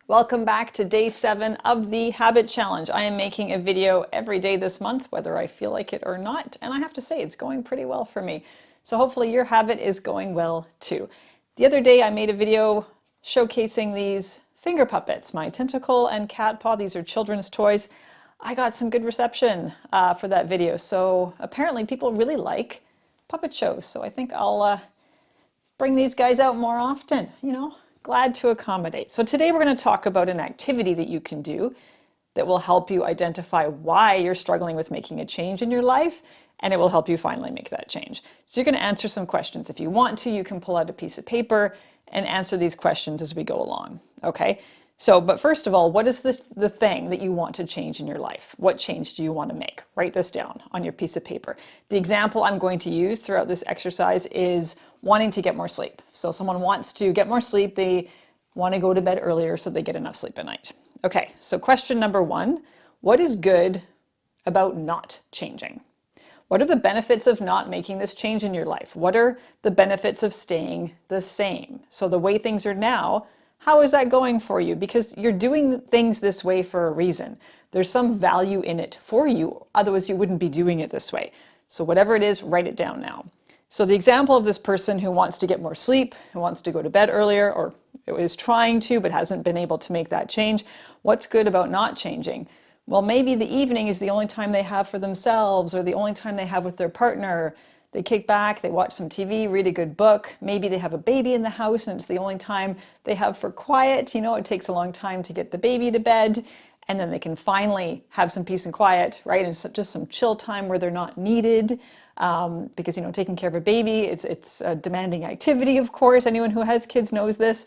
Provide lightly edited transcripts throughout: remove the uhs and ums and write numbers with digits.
Welcome back to day 7 of the Habit Challenge. I am making a video every day this month, whether I feel like it or not, and I have to say it's going pretty well for me. So hopefully your habit is going well too. The other day I made a video showcasing these finger puppets, my tentacle and cat paw. These are children's toys. I got some good reception for that video, so apparently people really like puppet shows, so I think I'll bring these guys out more often, glad to accommodate. So today we're going to talk about an activity that you can do that will help you identify why you're struggling with making a change in your life, and it will help you finally make that change. So you're going to answer some questions. If you want to, you can pull out a piece of paper and answer these questions as we go along, okay? So, but first of all, what is the thing that you want to change in your life? What change do you want to make? Write this down on your piece of paper. The example I'm going to use throughout this exercise is wanting to get more sleep. So someone wants to get more sleep, they want to go to bed earlier so they get enough sleep at night. Okay, so question number 1, what is good about not changing? What are the benefits of not making this change in your life? What are the benefits of staying the same? So the way things are now, how is that going for you? Because you're doing things this way for a reason. There's some value in it for you, otherwise you wouldn't be doing it this way. So whatever it is, write it down now. So the example of this person who wants to get more sleep, who wants to go to bed earlier, or is trying to but hasn't been able to make that change, what's good about not changing? Well, maybe the evening is the only time they have for themselves, or the only time they have with their partner. They kick back, they watch some TV, read a good book. Maybe they have a baby in the house and it's the only time they have for quiet. It takes a long time to get the baby to bed, and then they can finally have some peace and quiet, right? And so just some chill time where they're not needed, because taking care of a baby, it's a demanding activity, of course. Anyone who has kids knows this.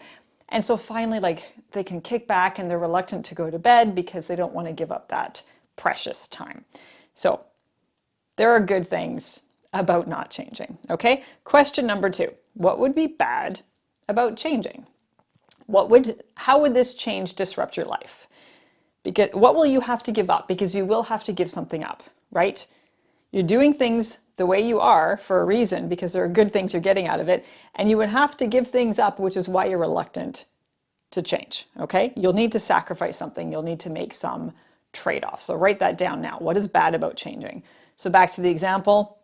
And so finally, they can kick back and they're reluctant to go to bed because they don't want to give up that precious time. So there are good things about not changing, okay? Question number 2, what would be bad about changing? How would this change disrupt your life? Because what will you have to give up? Because you will have to give something up, right? You're doing things the way you are for a reason, because there are good things you're getting out of it, and you would have to give things up, which is why you're reluctant to change, okay? You'll need to sacrifice something. You'll need to make some trade-offs. So write that down now. What is bad about changing? So back to the example.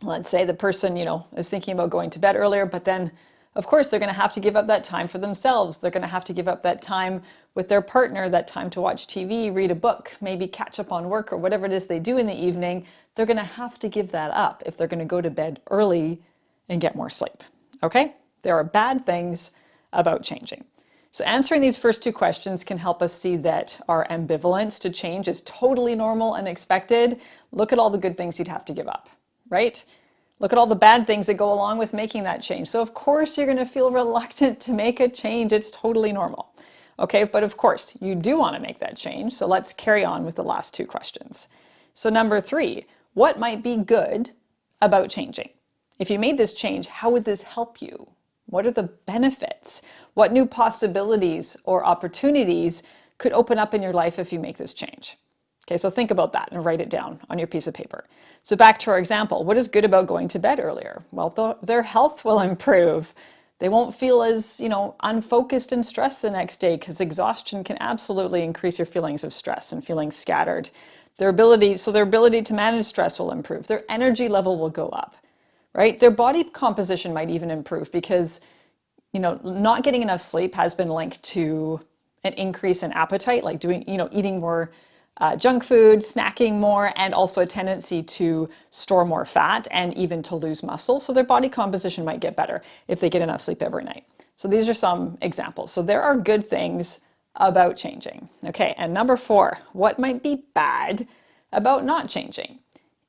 Let's say the person, is thinking about going to bed earlier, but then, of course, they're going to have to give up that time for themselves. They're going to have to give up that time with their partner, that time to watch TV, read a book, maybe catch up on work or whatever it is they do in the evening. They're going to have to give that up if they're going to go to bed early and get more sleep. Okay? There are bad things about changing. So answering these first 2 questions can help us see that our ambivalence to change is totally normal and expected. Look at all the good things you'd have to give up, right? Look at all the bad things that go along with making that change. So of course you're going to feel reluctant to make a change. It's totally normal. Okay, but of course you do want to make that change. So let's carry on with the last 2 questions. So number 3, what might be good about changing? If you made this change, how would this help you? What are the benefits? What new possibilities or opportunities could open up in your life if you make this change? Okay, so think about that and write it down on your piece of paper. So back to our example, what is good about going to bed earlier? Well, their health will improve. They won't feel as, unfocused and stressed the next day, because exhaustion can absolutely increase your feelings of stress and feeling scattered. Their ability to manage stress will improve. Their energy level will go up, right? Their body composition might even improve because, not getting enough sleep has been linked to an increase in appetite, like eating more junk food, snacking more, and also a tendency to store more fat and even to lose muscle. So their body composition might get better if they get enough sleep every night. So these are some examples. So there are good things about changing. Okay, and number 4, what might be bad about not changing?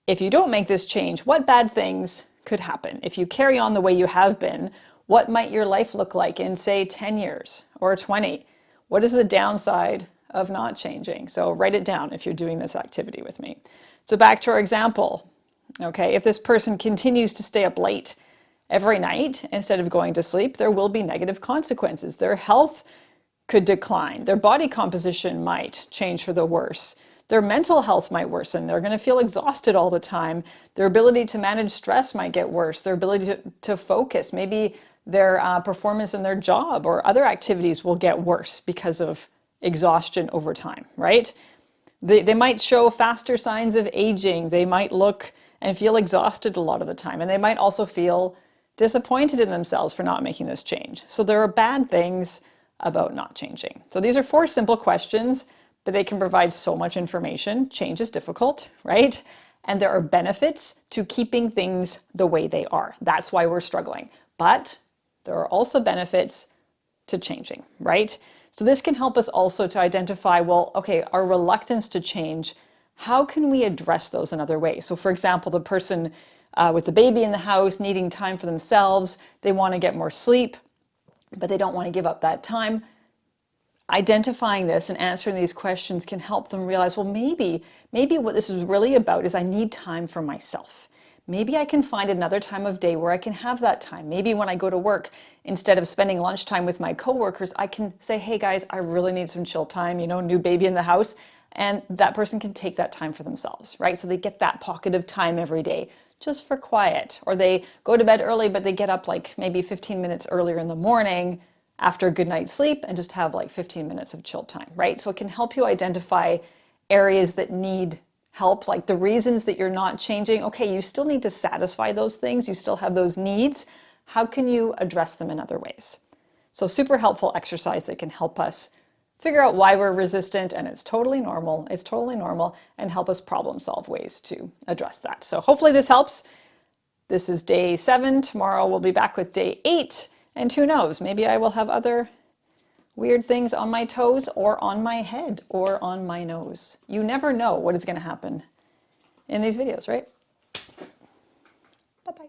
If you don't make this change, what bad things could happen? If you carry on the way you have been, what might your life look like in, say, 10 years or 20? What is the downside of not changing? So write it down if you're doing this activity with me. So back to our example, okay, if this person continues to stay up late every night instead of going to sleep, there will be negative consequences. Their health could decline. Their body composition might change for the worse. Their mental health might worsen. They're going to feel exhausted all the time. Their ability to manage stress might get worse. Their ability to focus, maybe their performance in their job or other activities will get worse because of exhaustion over time, right? They might show faster signs of aging. They might look and feel exhausted a lot of the time. And they might also feel disappointed in themselves for not making this change. So there are bad things about not changing. So these are 4 simple questions, but they can provide so much information. Change is difficult, right? And there are benefits to keeping things the way they are. That's why we're struggling. But there are also benefits to changing, right? So this can help us also to identify, well, okay, our reluctance to change, how can we address those in other ways? So for example, the person with the baby in the house needing time for themselves, they want to get more sleep, but they don't want to give up that time. Identifying this and answering these questions can help them realize, well, maybe what this is really about is I need time for myself. Maybe I can find another time of day where I can have that time. Maybe when I go to work, instead of spending lunchtime with my coworkers, I can say, hey guys, I really need some chill time, you know, new baby in the house. And that person can take that time for themselves, right? So they get that pocket of time every day just for quiet. Or they go to bed early, but they get up like maybe 15 minutes earlier in the morning after a good night's sleep and just have like 15 minutes of chill time, right? So it can help you identify areas that need help, like the reasons that you're not changing. Okay, you still need to satisfy those things. You still have those needs. How can you address them in other ways? So super helpful exercise that can help us figure out why we're resistant, and it's totally normal. It's totally normal, and help us problem solve ways to address that. So hopefully this helps. This is day 7. Tomorrow we'll be back with day 8, and who knows, maybe I will have other weird things on my toes or on my head or on my nose. You never know what is going to happen in these videos, right? Bye-bye.